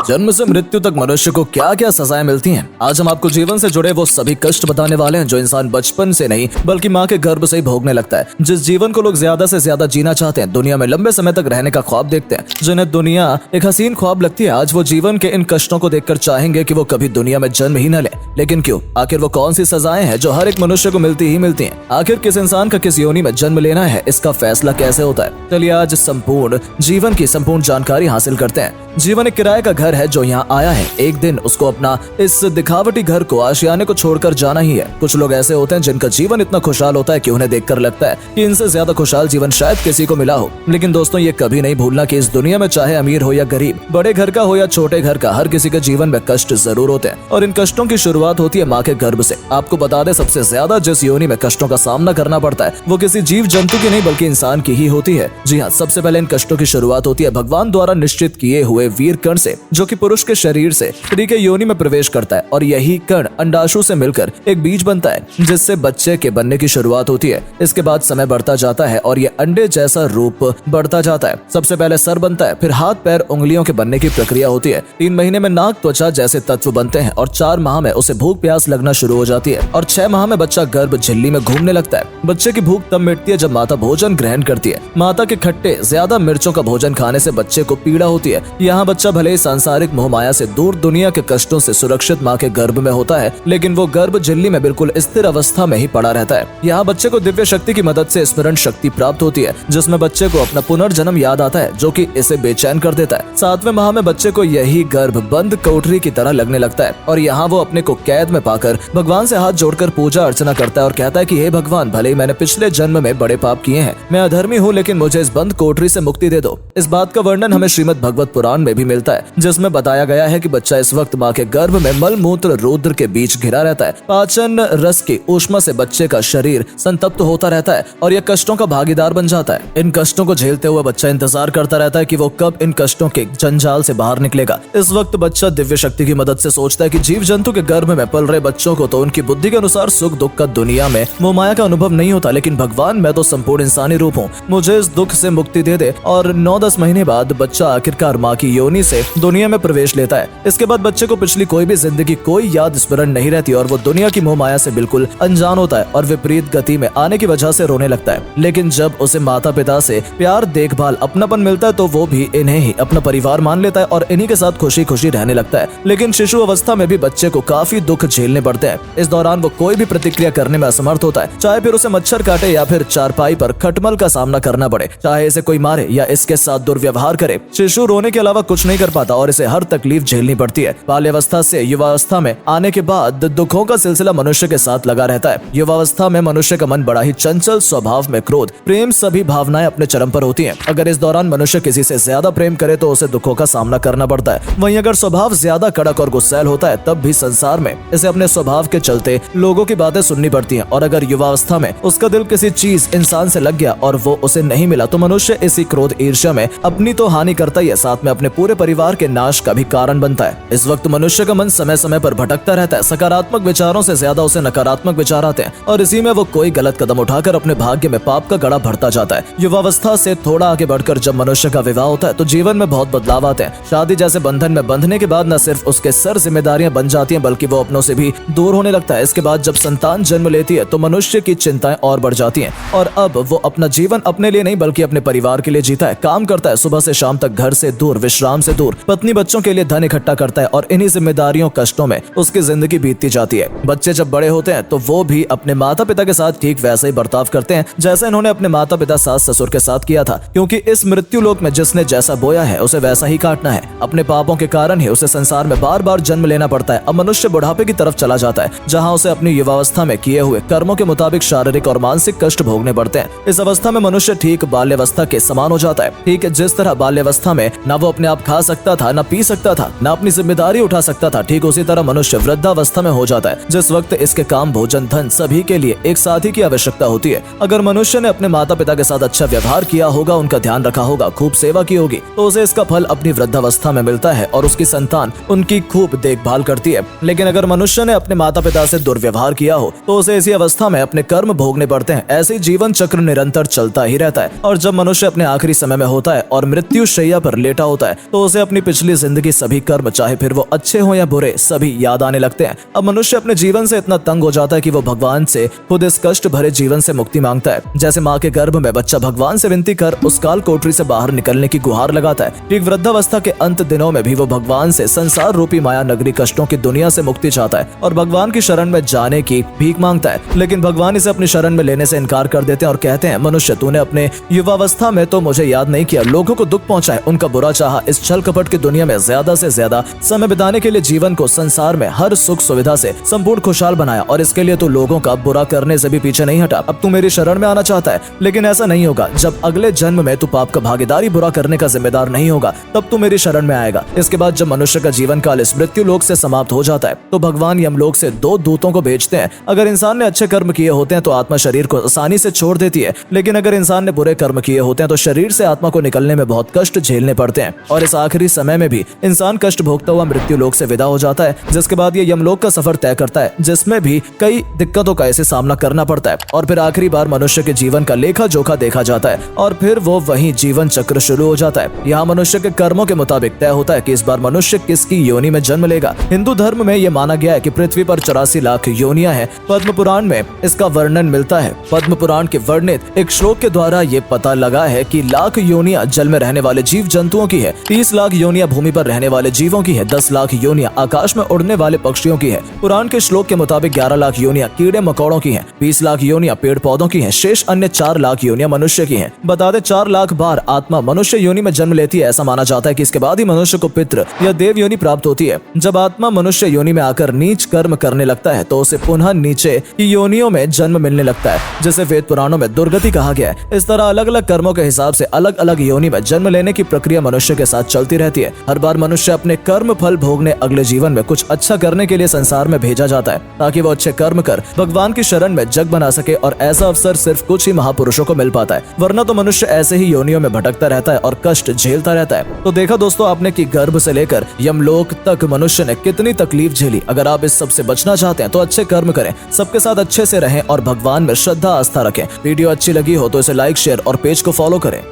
जन्म से मृत्यु तक मनुष्य को क्या क्या सजाएं मिलती हैं। आज हम आपको जीवन से जुड़े वो सभी कष्ट बताने वाले हैं जो इंसान बचपन से नहीं बल्कि माँ के गर्भ से ही भोगने लगता है। जिस जीवन को लोग ज्यादा से ज्यादा जीना चाहते हैं, दुनिया में लंबे समय तक रहने का ख्वाब देखते हैं, जिन्हें दुनिया एक हसीन ख्वाब लगती है, आज वो जीवन के इन कष्टों को देखकर चाहेंगे कि वो कभी दुनिया में जन्म ही न ले। लेकिन क्यों? आखिर वो कौन सी सजाएं हैं जो हर एक मनुष्य को मिलती ही मिलती हैं? आखिर किस इंसान का किस योनि में जन्म लेना है, इसका फैसला कैसे होता है? चलिए आज संपूर्ण जीवन की संपूर्ण जानकारी हासिल करते हैं। जीवन एक किराए का घर है जो यहाँ आया है। एक दिन उसको अपना इस दिखावटी घर को, आशियाने को छोड़कर जाना ही है। कुछ लोग ऐसे होते हैं जिनका जीवन इतना खुशहाल होता है कि उन्हें देखकर लगता है कि इनसे ज्यादा खुशहाल जीवन शायद किसी को मिला हो। लेकिन दोस्तों, ये कभी नहीं भूलना कि इस दुनिया में चाहे अमीर हो या गरीब, बड़े घर का हो या छोटे घर का, हर किसी के जीवन में कष्ट जरूर होते हैं और इन कष्टों की शुरुआत होती है माँ के गर्भ से। आपको बता दें, सबसे ज्यादा जिस योनि में कष्टों का सामना करना पड़ता है वो किसी जीव जंतु की नहीं बल्कि इंसान की ही होती है। जी हाँ, सबसे पहले इन कष्टों की शुरुआत होती है भगवान द्वारा निश्चित किए हुए वीर कण से, जो कि पुरुष के शरीर से स्त्री के योनि में प्रवेश करता है और यही कण अंडाशु से मिलकर एक बीज बनता है जिससे बच्चे के बनने की शुरुआत होती है। इसके बाद समय बढ़ता जाता है और ये अंडे जैसा रूप बढ़ता जाता है। सबसे पहले सर बनता है, फिर हाथ पैर उंगलियों के बनने की प्रक्रिया होती है। 3 महीने में नाक त्वचा जैसे तत्व बनते हैं और 4 माह में उसे भूख प्यास लगना शुरू हो जाती है और 6 माह में बच्चा गर्भ झिल्ली में घूमने लगता है। बच्चे की भूख तब मिटती है जब माता भोजन ग्रहण करती है। माता के खट्टे ज्यादा मिर्चों का भोजन खाने से बच्चे को पीड़ा होती है। यहाँ बच्चा भले ही सांसारिक मोहमाया से दूर दुनिया के कष्टों से सुरक्षित माँ के गर्भ में होता है, लेकिन वो गर्भ झिल्ली में बिल्कुल स्थिर अवस्था में ही पड़ा रहता है। यहाँ बच्चे को दिव्य शक्ति की मदद से स्मरण शक्ति प्राप्त होती है, जिसमें बच्चे को अपना पुनर्जन्म याद आता है, जो कि इसे बेचैन कर देता है। 7वें माह में बच्चे को यही गर्भ बंद कोठरी की तरह लगने लगता है और यहाँ वो अपने को कैद में पाकर भगवान से हाथ जोड़कर पूजा अर्चना करता है और कहता है कि हे भगवान, भले ही मैंने पिछले जन्म में बड़े पाप किए हैं, मैं अधर्मी हूँ, लेकिन मुझे इस बंद कोठरी से मुक्ति दे दो। इस बात का वर्णन हमें श्रीमद् भगवत पुराण में भी मिलता है, जिसमें बताया गया है कि बच्चा इस वक्त माँ के गर्भ में मल मूत्र रुद्र के बीच घिरा रहता है। पाचन रस की ऊष्मा से बच्चे का शरीर संतप्त होता रहता है और यह कष्टों का भागीदार बन जाता है। इन कष्टों को झेलते हुए बच्चा इंतजार करता रहता है कि वो कब इन कष्टों के जंजाल से बाहर निकलेगा। इस वक्त बच्चा दिव्य शक्ति की मदद से सोचता है कि जीव जंतु के गर्भ में पल रहे बच्चों को तो उनकी बुद्धि के अनुसार सुख दुख का दुनिया में मोहमाया का अनुभव नहीं होता, लेकिन भगवान, मैं तो संपूर्ण इंसानी रूप हूँ, मुझे इस दुख से मुक्ति दे दे। और 9-10 महीने बाद बच्चा आखिरकार माँ की योनि से दुनिया में प्रवेश लेता है। इसके बाद बच्चे को पिछली कोई भी जिंदगी कोई याद स्मरण नहीं रहती और वो दुनिया की मोहमाया से बिल्कुल अनजान होता है और विपरीत गति में आने की वजह से रोने लगता है। लेकिन जब उसे माता पिता से प्यार, देखभाल, अपनापन मिलता है तो वो भी इन्हें ही अपना परिवार मान लेता है और इन्हीं के साथ खुशी खुशी रहने लगता है। लेकिन शिशु अवस्था में भी बच्चे को काफी दुख झेलने पड़ते हैं। इस दौरान वो कोई भी प्रतिक्रिया करने में असमर्थ होता है, चाहे फिर उसे मच्छर काटे या फिर चारपाई पर खटमल का सामना करना पड़े, चाहे इसे कोई मारे या इसके साथ दुर्व्यवहार करे। शिशु रोने के अलावा कुछ नहीं कर पाता और इसे हर तकलीफ झेलनी पड़ती है। बाल्यावस्था से युवावस्था में आने के बाद दुखों का सिलसिला मनुष्य के साथ लगा रहता है। युवावस्था में मनुष्य का मन बड़ा ही चंचल, स्वभाव में क्रोध, प्रेम, सभी भावनाएं अपने चरम पर होती हैं। अगर इस दौरान मनुष्य किसी से ज्यादा प्रेम करे तो उसे दुखों का सामना करना पड़ता है। वहीं अगर स्वभाव ज्यादा कड़क और गुस्सैल होता है तब भी संसार में इसे अपने स्वभाव के चलते लोगों की बातें सुननी पड़ती हैं। और अगर युवावस्था में उसका दिल किसी चीज, इंसान से लग गया और वो उसे नहीं मिला तो मनुष्य इसी क्रोध, ईर्ष्या में अपनी तो हानि करता ही है, साथ में अपने पूरे परिवार के नाश का भी कारण बनता है। इस वक्त मनुष्य का मन समय समय पर भटकता रहता है। सकारात्मक विचारों से ज्यादा उसे नकारात्मक विचार आते हैं और इसी में वो कोई गलत कदम उठाकर अपने भाग्य में पाप का गड़ा भरता जाता है। युवावस्था से थोड़ा आगे बढ़कर जब मनुष्य का विवाह होता है तो जीवन में बहुत बदलाव आते हैं। शादी जैसे बंधन में बंधने के बाद न सिर्फ उसके सर जिम्मेदारियां बन जाती हैं बल्कि वो अपनों से भी दूर होने लगता है। इसके बाद जब संतान जन्म लेती है तो मनुष्य की चिंताएं और बढ़ जाती हैं और अब वो अपना जीवन अपने लिए नहीं बल्कि अपने परिवार के लिए जीता है। काम करता है, सुबह से शाम तक घर से दूर, विश्राम से दूर, पत्नी बच्चों के लिए धन इकट्ठा करता है और इन्हीं जिम्मेदारियों, कष्टों में उसकी जिंदगी बीतती जाती है। बच्चे जब बड़े होते हैं तो वो भी अपने माता पिता के साथ ठीक वैसे ही बर्ताव करते हैं जैसा इन्होंने अपने माता पिता, सास ससुर के साथ किया था, क्योंकि इस मृत्यु लोक में जिसने जैसा बोया है उसे वैसा ही काटना है। अपने पापों के कारण ही उसे संसार में बार बार जन्म लेना पड़ता है। अब मनुष्य बुढ़ापे की तरफ चला जाता है जहाँ उसे अपनी युवावस्था में किए हुए कर्मों के मुताबिक शारीरिक और मानसिक कष्ट भोगने पड़ते हैं। इस अवस्था में मनुष्य ठीक बाल्यावस्था के समान हो जाता है। ठीक जिस तरह बाल्यावस्था में न वो अपने आप खा सकता था, न पी सकता था, न अपनी जिम्मेदारी उठा सकता था, ठीक उसी तरह मनुष्य वृद्धावस्था में हो जाता है जिस वक्त इसके काम, भोजन, धन सभी के लिए एक साथी की आवश्यकता होती है। अगर मनुष्य ने अपने माता पिता के साथ अच्छा व्यवहार किया होगा, उनका ध्यान रखा होगा, खूब सेवा की होगी तो उसे इसका फल अपनी वृद्धावस्था में मिलता है और उसकी संतान उनकी खूब देखभाल करती है। लेकिन अगर मनुष्य ने अपने माता पिता से दुर्व्यवहार किया हो तो उसे इसी अवस्था में अपने कर्म भोगने पड़ते हैं। ऐसे जीवन चक्र निरंतर चलता ही रहता है और जब मनुष्य अपने आखिरी समय में होता है और मृत्यु शैया पर लेटा होता है तो उसे अपनी पिछली अगली जिंदगी सभी कर्म, चाहे फिर वो अच्छे हो या बुरे, सभी याद आने लगते हैं। अब मनुष्य अपने जीवन से इतना तंग हो जाता है कि वो भगवान से खुद इस कष्ट भरे जीवन से मुक्ति मांगता है। जैसे माँ के गर्भ में बच्चा भगवान से विनती कर उस काल कोठरी से बाहर निकलने की गुहार लगाता है, ठीक वृद्धावस्था के अंत दिनों में भी वो भगवान से संसार रूपी माया नगरी कष्टों की दुनिया से मुक्ति चाहता है और भगवान की शरण में जाने की भीख मांगता है। लेकिन भगवान इसे अपनी शरण में लेने से इनकार कर देते हैं और कहते हैं, मनुष्य तूने अपने युवावस्था में तो मुझे याद नहीं किया, लोगों को दुख पहुंचाए, उनका बुरा चाहा, इस छल कपट की दुनिया में ज्यादा से ज्यादा समय बिताने के लिए जीवन को संसार में हर सुख सुविधा से संपूर्ण खुशहाल बनाया और इसके लिए तू लोगों का बुरा करने से भी पीछे नहीं हटा। अब तू मेरी शरण में आना चाहता है, लेकिन ऐसा नहीं होगा। जब अगले जन्म में तू पाप का भागीदारी बुरा करने का जिम्मेदार नहीं होगा, तब तू मेरी शरण में आएगा। इसके बाद जब मनुष्य का जीवन काल इस मृत्यु लोक से समाप्त हो जाता है तो भगवान यमलोक से 2 दूतों को भेजते हैं। अगर इंसान ने अच्छे कर्म किए होते हैं तो आत्मा शरीर को आसानी से छोड़ देती है, लेकिन अगर इंसान ने बुरे कर्म किए होते हैं तो शरीर से आत्मा को निकलने में बहुत कष्ट झेलने पड़ते हैं और इस आखिरी समय में भी इंसान कष्ट भोगता हुआ मृत्यु लोक से विदा हो जाता है, जिसके बाद ये यमलोक का सफर तय करता है, जिसमें भी कई दिक्कतों का इसे सामना करना पड़ता है और फिर आखिरी बार मनुष्य के जीवन का लेखा जोखा देखा जाता है और फिर वो वही जीवन चक्र शुरू हो जाता है। यहाँ मनुष्य के कर्मों के मुताबिक तय होता है कि इस बार मनुष्य किसकी योनि में जन्म लेगा। हिंदू धर्म में ये माना गया है कि पृथ्वी पर 84 लाख योनियां हैं। पद्म पुराण में इसका वर्णन मिलता है। पद्म पुराण के वर्णित एक श्लोक के द्वारा ये पता लगा है कि लाख योनियां जल में रहने वाले जीव जंतुओं की है, 30 लाख योनियां भूमि पर रहने वाले जीवों की है, 10 लाख योनियां आकाश में उड़ने वाले पक्षियों की है। पुराण के श्लोक के मुताबिक 11 लाख योनियां कीड़े मकोड़ों की है, 20 लाख योनियां पेड़ पौधों की है, शेष अन्य 4 लाख योनियां मनुष्य की है। बता दे 4 लाख बार आत्मा मनुष्य योनि में जन्म लेती है। ऐसा माना जाता है कि इसके बाद ही मनुष्य को पितृ या देव योनि प्राप्त होती है। जब आत्मा मनुष्य योनि में आकर नीच कर्म करने लगता है तो उसे पुनः नीचे की योनियों में जन्म मिलने लगता है, जिसे वेद पुराणों में दुर्गति कहा गया है। इस तरह अलग अलग कर्मों के हिसाब से अलग अलग योनि में जन्म लेने की प्रक्रिया मनुष्य के साथ चलती रहती है। हर बार मनुष्य अपने कर्म फल भोगने अगले जीवन में कुछ अच्छा करने के लिए संसार में भेजा जाता है ताकि वो अच्छे कर्म कर भगवान की शरण में जग बना सके और ऐसा अवसर सिर्फ कुछ ही महापुरुषों को मिल पाता है, वरना तो मनुष्य ऐसे ही योनियों में भटकता रहता है और कष्ट झेलता रहता है। तो देखा दोस्तों आपने कि गर्भ से लेकर यमलोक तक मनुष्य ने कितनी तकलीफ झेली। अगर आप इस सब से बचना चाहते हैं तो अच्छे कर्म करें, सबके साथ अच्छे से रहें और भगवान में श्रद्धा आस्था रखें। वीडियो अच्छी लगी हो तो इसे लाइक शेयर और पेज को फॉलो करें।